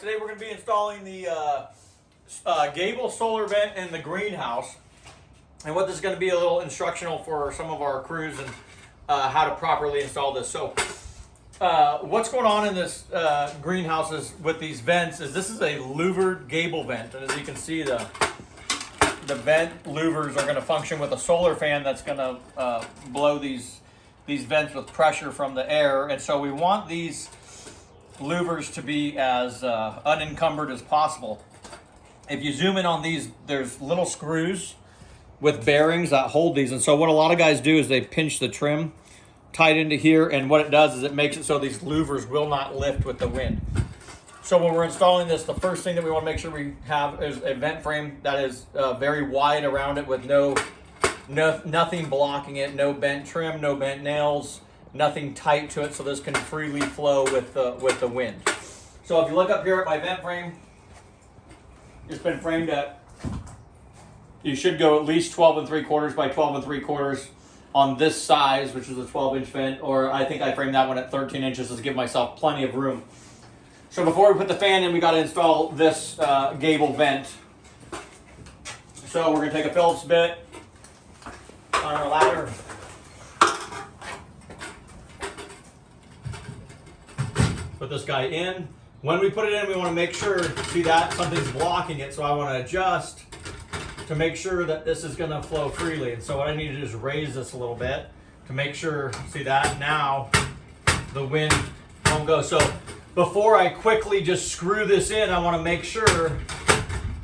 Today we're going to be installing the gable solar vent in the greenhouse. And what this is going to be a little instructional for some of our crews and how to properly install this. So what's going on in this greenhouse with these vents is this is a louvered gable vent. And as you can see, the vent louvers are going to function with a solar fan that's going to blow these vents with pressure from the air. And so we want these louvers to be as unencumbered as possible. If you zoom in on these, there's little screws with bearings that hold these. And so what a lot of guys do is they pinch the trim tight into here, and what it does is it makes it so these louvers will not lift with the wind. So when we're installing this, the first thing that we want to make sure we have is a vent frame that is very wide around it with nothing blocking it, no bent trim, no bent nails, nothing tight to it, so this can freely flow with the wind. So if you look up here at my vent frame, it's been framed at, you should go at least 12 3/4 by 12 3/4 on this size, which is a 12-inch vent, or I think I framed that one at 13 inches to give myself plenty of room. So before we put the fan in, we got to install this gable vent. So we're going to take a Phillips bit on our ladder. Put this guy in. When we put it in, we want to make sure, see that something's blocking it, so I want to adjust to make sure that this is going to flow freely. And so what I need to do is raise this a little bit to make sure, see that, now the wind won't go. So before I quickly just screw this in, I want to make sure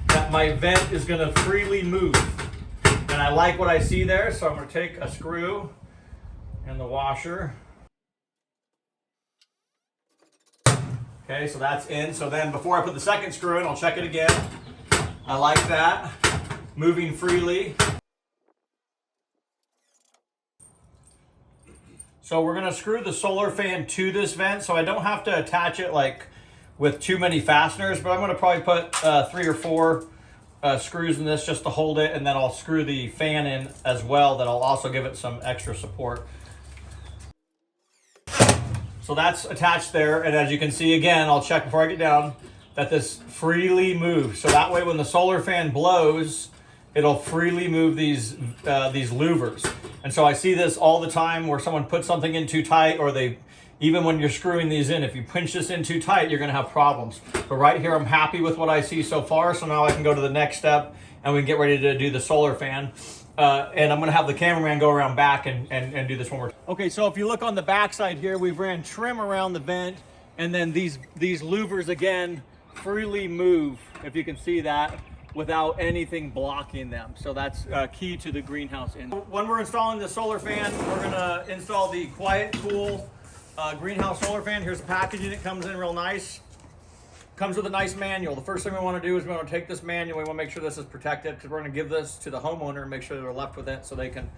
that my vent is going to freely move. And I like what I see there, so I'm going to take a screw and the washer. Okay, so that's in. So then before I put the second screw in, I'll check it again. I like that. Moving freely. So we're going to screw the solar fan to this vent, so I don't have to attach it like with too many fasteners, but I'm going to probably put 3 or 4 screws in this just to hold it, and then I'll screw the fan in as well. That'll also give it some extra support. So that's attached there, and as you can see, again, I'll check before I get down that this freely moves. So that way when the solar fan blows, it'll freely move these louvers. And so I see this all the time where someone puts something in too tight, or even when you're screwing these in, if you pinch this in too tight, you're gonna have problems. But right here, I'm happy with what I see so far, so now I can go to the next step and we can get ready to do the solar fan. And I'm going to have the cameraman go around back and do this one more. Okay, so if you look on the back side here, we've ran trim around the vent, and then these louvers again freely move, if you can see that, without anything blocking them. So that's key to the greenhouse. When we're installing the solar fan, we're going to install the Quiet Cool greenhouse solar fan. Here's the packaging. It comes in real nice. Comes with a nice manual. The first thing we want to do is we want to take this manual. We want to make sure this is protected, because we're going to give this to the homeowner and make sure they're left with it so they can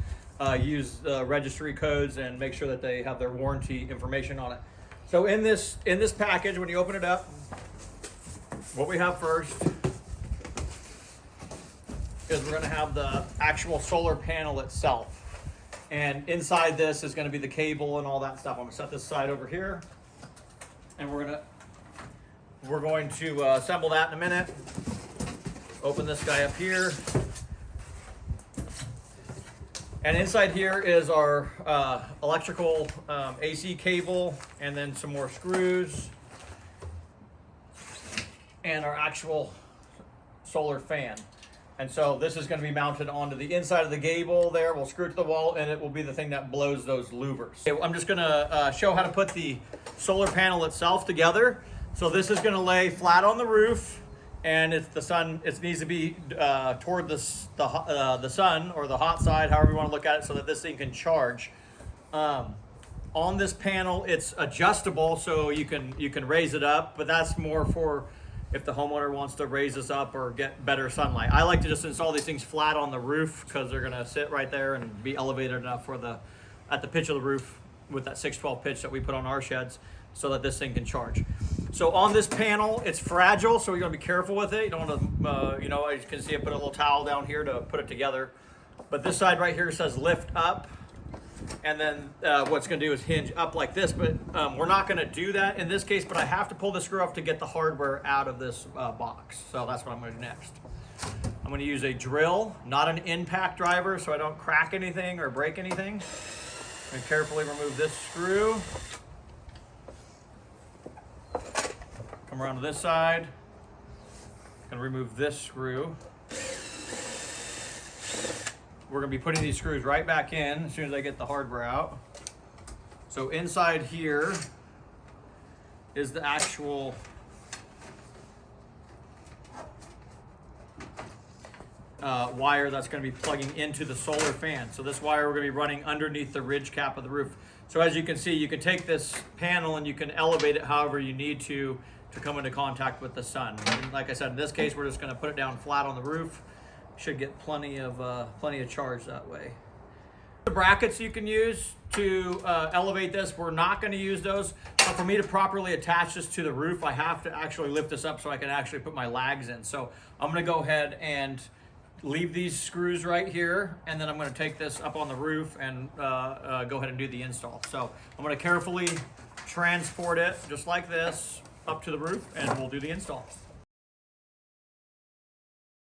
use the registry codes and make sure that they have their warranty information on it. So in this package, when you open it up, what we have first is we're going to have the actual solar panel itself. And inside this is going to be the cable and all that stuff. I'm going to set this side over here, and we're going to assemble that in a minute. Open this guy up here. And inside here is our electrical AC cable, and then some more screws, and our actual solar fan. And so this is going to be mounted onto the inside of the gable there. We'll screw it to the wall, and it will be the thing that blows those louvers. Okay, I'm just going to show how to put the solar panel itself together. So this is going to lay flat on the roof, and it needs to be toward the sun, or the hot side, however you want to look at it, so that this thing can charge. On this panel, it's adjustable, so you can raise it up, but that's more for if the homeowner wants to raise this up or get better sunlight. I like to just install these things flat on the roof, because they're going to sit right there and be elevated enough at the pitch of the roof with that 612 pitch that we put on our sheds, so that this thing can charge. So on this panel, it's fragile, so you're gonna be careful with it. You don't want to, as you can see, I put a little towel down here to put it together. But this side right here says lift up. And then what's going to do is hinge up like this, but we're not going to do that in this case, but I have to pull the screw off to get the hardware out of this box. So that's what I'm going to do next. I'm going to use a drill, not an impact driver, so I don't crack anything or break anything. And carefully remove this screw. Come around to this side. Gonna remove this screw. We're gonna be putting these screws right back in as soon as I get the hardware out. So inside here is the actual wire that's going to be plugging into the solar fan. So this wire we're going to be running underneath the ridge cap of the roof. So as you can see, you can take this panel and you can elevate it however you need to come into contact with the sun. And like I said, in this case, we're just going to put it down flat on the roof. Should get plenty of charge that way. The brackets you can use to elevate this, we're not going to use those. But for me to properly attach this to the roof, I have to actually lift this up so I can actually put my lags in. So I'm going to go ahead and leave these screws right here, and then I'm going to take this up on the roof and go ahead and do the install. So I'm going to carefully transport it just like this up to the roof, and we'll do the install.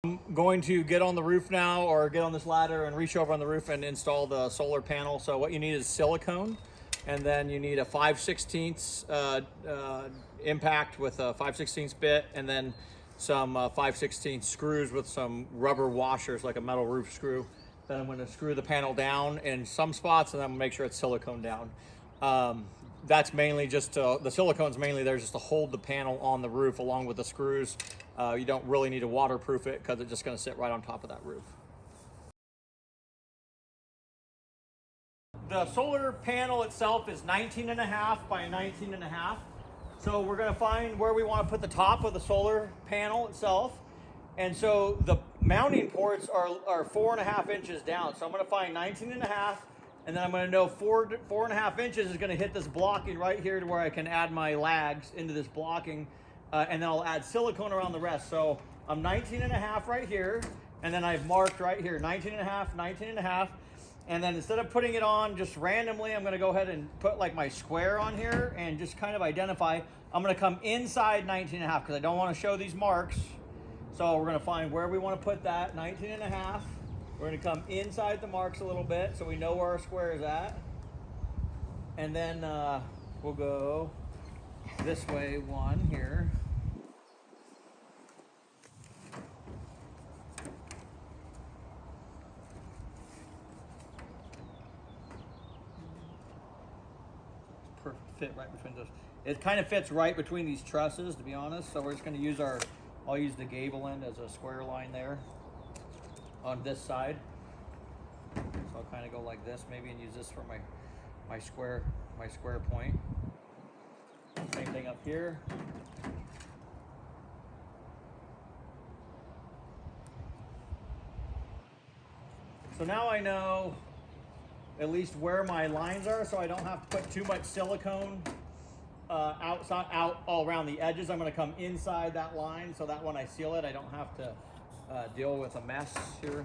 I'm going to get on the roof now, or get on this ladder and reach over on the roof and install the solar panel. So what you need is silicone, and then you need a 5/16 impact with a 5/16 bit, and then some 5/16 screws with some rubber washers like a metal roof screw. Then I'm going to screw the panel down in some spots, and then I'm going to make sure it's silicone down. That's mainly just the silicone's mainly there just to hold the panel on the roof along with the screws. You don't really need to waterproof it because it's just going to sit right on top of that roof. The solar panel itself is 19.5 by 19.5. So we're going to find where we want to put the top of the solar panel itself. And so the mounting ports are 4.5 inches down. So I'm going to find 19.5, and then I'm going to know 4.5 inches is going to hit this blocking right here to where I can add my lags into this blocking. And then I'll add silicone around the rest. So I'm 19.5 right here, and then I've marked right here 19.5, 19.5. And then instead of putting it on just randomly, I'm going to go ahead and put like my square on here and just kind of identify. I'm going to come inside 19.5 because I don't want to show these marks. So we're going to find where we want to put that, 19.5. We're going to come inside the marks a little bit so we know where our square is at. And then we'll go this way one here. Perfect fit right between those. It kind of fits right between these trusses, to be honest. So we're just going to use I'll use the gable end as a square line there on this side. So I'll kind of go like this maybe and use this for my square point. Same thing up here. So now I know at least where my lines are, so I don't have to put too much silicone out all around the edges. I'm going to come inside that line so that when I seal it, I don't have to deal with a mess here.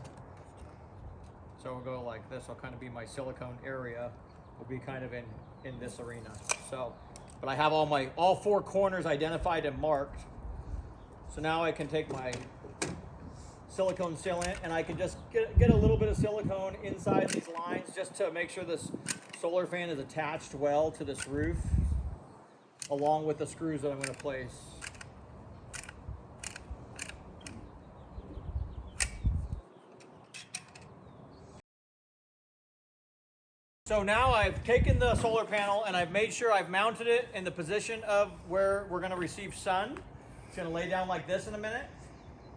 So we'll go like this. Will kind of be my silicone area. Will be kind of in this arena. So, but I have all 4 corners identified and marked. So now I can take my silicone sealant and I can just get a little bit of silicone inside these lines just to make sure this solar fan is attached well to this roof, along with the screws that I'm going to place. So now I've taken the solar panel and I've made sure I've mounted it in the position of where we're going to receive sun. It's going to lay down like this in a minute.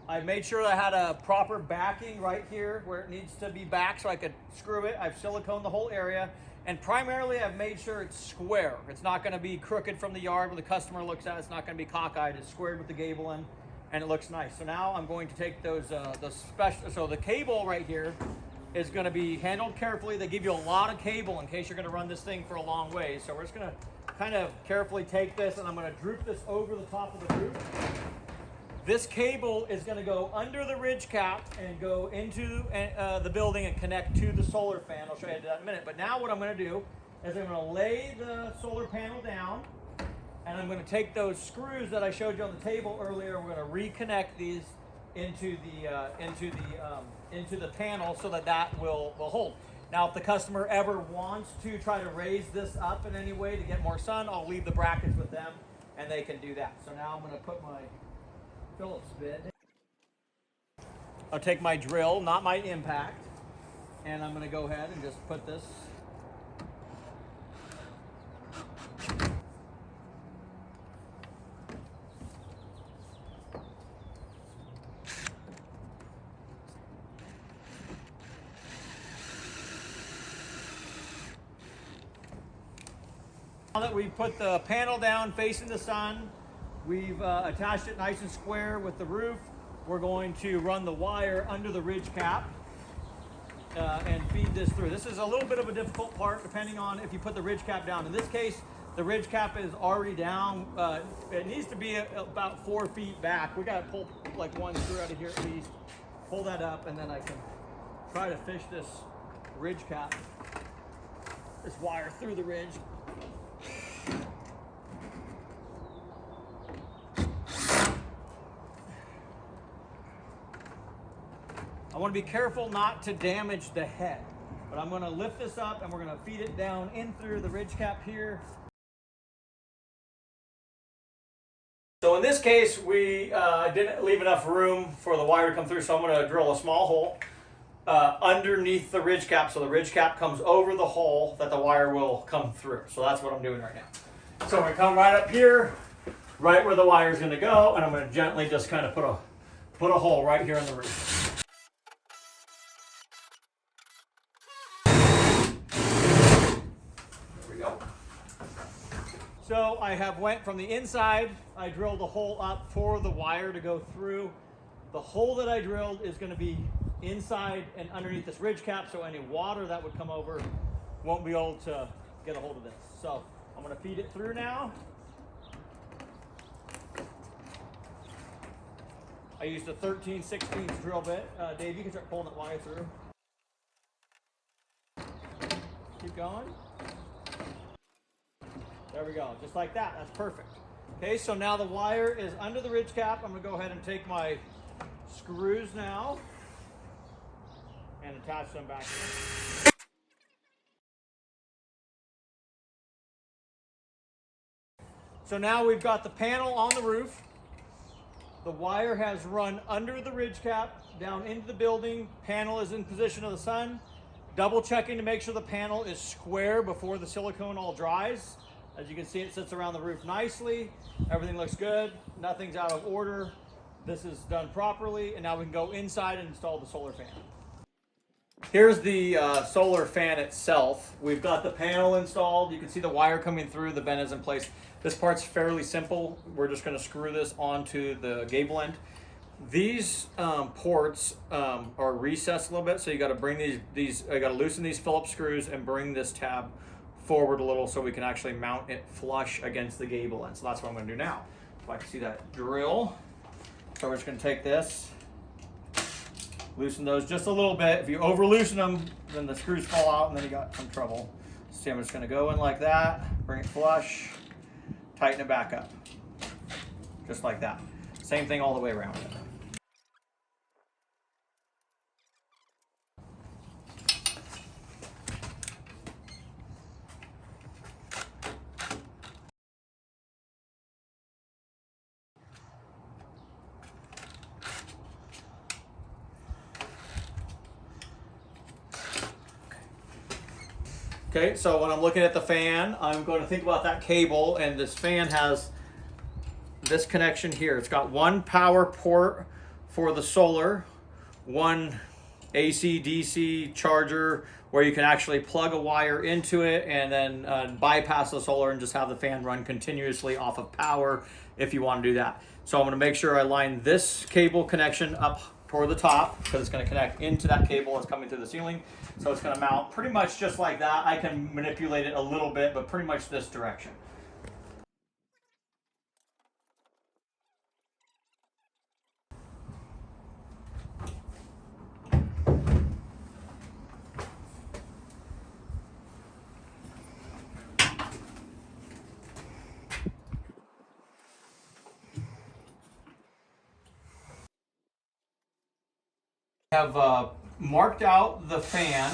I've made sure I had a proper backing right here where it needs to be back so I could screw it. I've siliconed the whole area. And primarily I've made sure it's square. It's not going to be crooked from the yard when the customer looks at it. It's not going to be cockeyed. It's squared with the gable end and it looks nice. So now I'm going to take those, so the cable right here is going to be handled carefully. They give you a lot of cable in case you're going to run this thing for a long way. So we're just going to kind of carefully take this and I'm going to droop this over the top of the roof. This cable is going to go under the ridge cap and go into the building and connect to the solar fan. I'll show you that in a minute. But now what I'm going to do is I'm going to lay the solar panel down, and I'm going to take those screws that I showed you on the table earlier. We're going to reconnect these into the panel so that will hold. Now, if the customer ever wants to try to raise this up in any way to get more sun, I'll leave the brackets with them, and they can do that. So now I'm going to put my Phillips bit. I'll take my drill, not my impact, and I'm going to go ahead and just put this. Now that we've put the panel down facing the sun, we've attached it nice and square with the roof. We're going to run the wire under the ridge cap and feed this through. This is a little bit of a difficult part depending on if you put the ridge cap down. In this case, the ridge cap is already down. It needs to be about 4 feet back. We got to pull like one screw out of here at least. Pull that up, and then I can try to fish this ridge cap, this wire through the ridge. I want to be careful not to damage the head, but I'm going to lift this up and we're going to feed it down in through the ridge cap here. So in this case, we didn't leave enough room for the wire to come through, so I'm going to drill a small hole underneath the ridge cap so the ridge cap comes over the hole that the wire will come through. So that's what I'm doing right now. So I'm going to come right up here, right where the wire is going to go, and I'm going to gently just kind of put a hole right here in the roof. So I have went from the inside, I drilled a hole up for the wire to go through. The hole that I drilled is going to be inside and underneath this ridge cap, so any water that would come over won't be able to get a hold of this. So I'm going to feed it through now. I used a 13/16 drill bit. Dave, you can start pulling that wire through. Keep going. There we go, just like that. That's perfect. Okay, so now the wire is under the ridge cap. I'm going to go ahead and take my screws now and attach them back in. So now we've got the panel on the roof. The wire has run under the ridge cap down into the building. Panel is in position of the sun. Double checking to make sure the panel is square before the silicone all dries. As you can see, it sits around the roof nicely. Everything looks good. Nothing's out of order. This is done properly, and now we can go inside and install the solar fan. Here's the solar fan itself. We've got the panel installed. You can see the wire coming through. The vent is in place. This part's fairly simple. We're just going to screw this onto the gable end. These ports are recessed a little bit, so you got to bring these. I got to loosen these Phillips screws and bring this tab forward a little so we can actually mount it flush against the gable end. So that's what I'm going to do now. If I can see that drill. So we're just going to take this, loosen those just a little bit. If you over loosen them, then the screws fall out and then you got some trouble. See, I'm just going to go in like that, bring it flush, tighten it back up. Just like that. Same thing all the way around. Okay, so when I'm looking at the fan, I'm going to think about that cable, and this fan has this connection here. It's got one power port for the solar, one AC DC charger where you can actually plug a wire into it and then bypass the solar and just have the fan run continuously off of power if you want to do that. So I'm going to make sure I line this cable connection up toward the top because it's going to connect into that cable that's coming through the ceiling. So it's going to mount pretty much just like that. I can manipulate it a little bit, but pretty much this direction. I have marked out the fan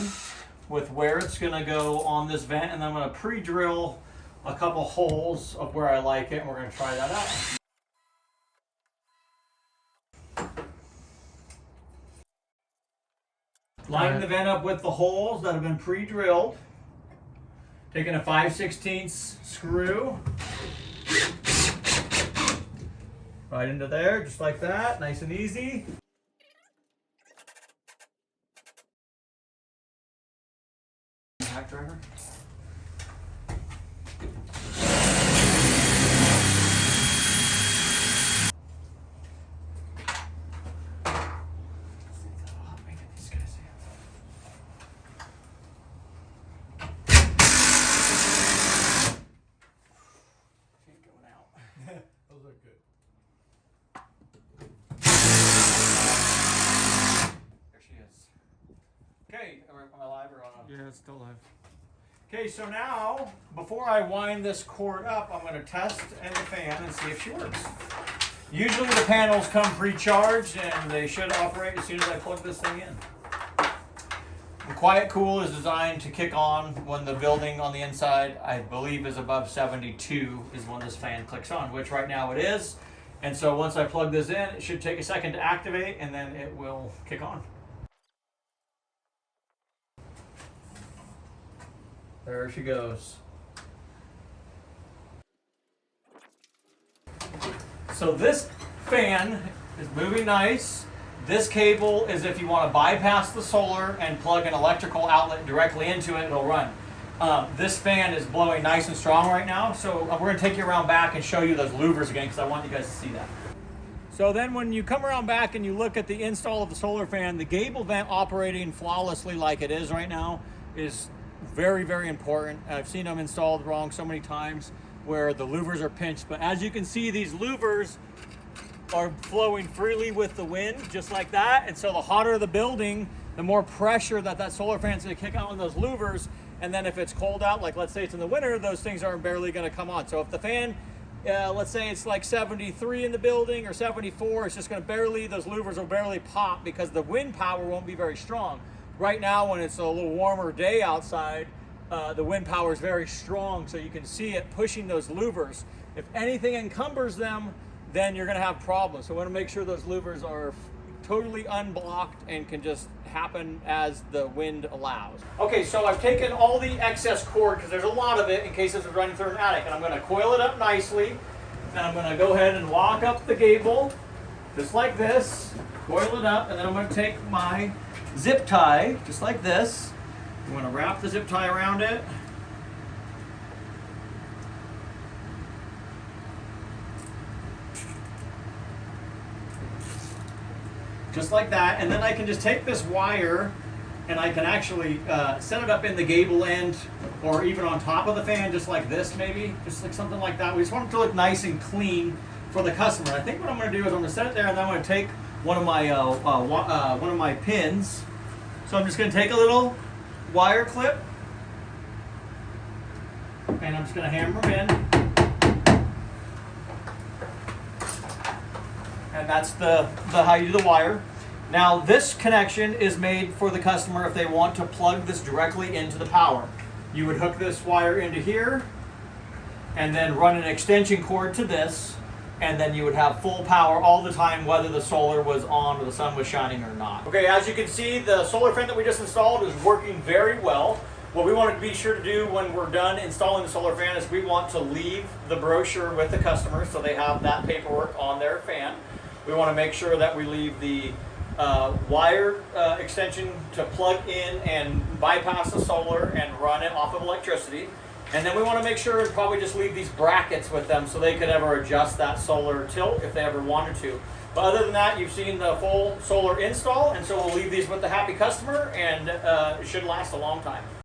with where it's going to go on this vent, and I'm going to pre-drill a couple holes of where I like it, and we're going to try that out. Lining the vent up with the holes that have been pre-drilled. Taking a 5/16 screw right into there, just like that, nice and easy. Hack driver. Those are good. There she is. Okay, am I live or on? Yeah, it's still live. Okay, so now, before I wind this cord up, I'm going to test the fan and see if she works. Usually the panels come pre-charged and they should operate as soon as I plug this thing in. The Quiet Cool is designed to kick on when the building on the inside, I believe, is above 72 is when this fan clicks on, which right now it is. And so once I plug this in, it should take a second to activate and then it will kick on. There she goes. So this fan is moving nice. This cable is if you want to bypass the solar and plug an electrical outlet directly into it, it'll run. This fan is blowing nice and strong right now, so we're going to take you around back and show you those louvers again because I want you guys to see that. So then when you come around back and you look at the install of the solar fan, the gable vent operating flawlessly like it is right now is very, very important. I've seen them installed wrong so many times where the louvers are pinched, but as you can see, these louvers are flowing freely with the wind, just like that. And so the hotter the building, the more pressure that solar fan's gonna kick out on those louvers. And then if it's cold out, like let's say it's in the winter, those things are barely gonna come on. So if the fan, let's say it's like 73 in the building or 74, it's just gonna those louvers will barely pop because the wind power won't be very strong. Right now, when it's a little warmer day outside, the wind power is very strong, so you can see it pushing those louvers. If anything encumbers them, then you're gonna have problems. So we wanna make sure those louvers are totally unblocked and can just happen as the wind allows. Okay, so I've taken all the excess cord, because there's a lot of it in case it's running through an attic, and I'm gonna coil it up nicely, and I'm gonna go ahead and lock up the gable, just like this, coil it up, and then I'm gonna take my zip tie, just like this. I'm gonna wrap the zip tie around it. Just like that, and then I can just take this wire and I can actually set it up in the gable end or even on top of the fan, just like this maybe, just like something like that. We just want it to look nice and clean for the customer. I think what I'm gonna do is I'm gonna set it there and then I'm gonna take one of my pins. So I'm just gonna take a little wire clip and I'm just gonna hammer them in. And that's the how you do the wire. Now this connection is made for the customer if they want to plug this directly into the power. You would hook this wire into here and then run an extension cord to this, and then you would have full power all the time whether the solar was on or the sun was shining or not. Okay, as you can see, the solar fan that we just installed is working very well. What we want to be sure to do when we're done installing the solar fan is we want to leave the brochure with the customer so they have that paperwork on their fan. We want to make sure that we leave the wire extension to plug in and bypass the solar and run it off of electricity. And then we want to make sure and probably just leave these brackets with them so they could ever adjust that solar tilt if they ever wanted to. But other than that, you've seen the full solar install, and so we'll leave these with the happy customer, and it should last a long time.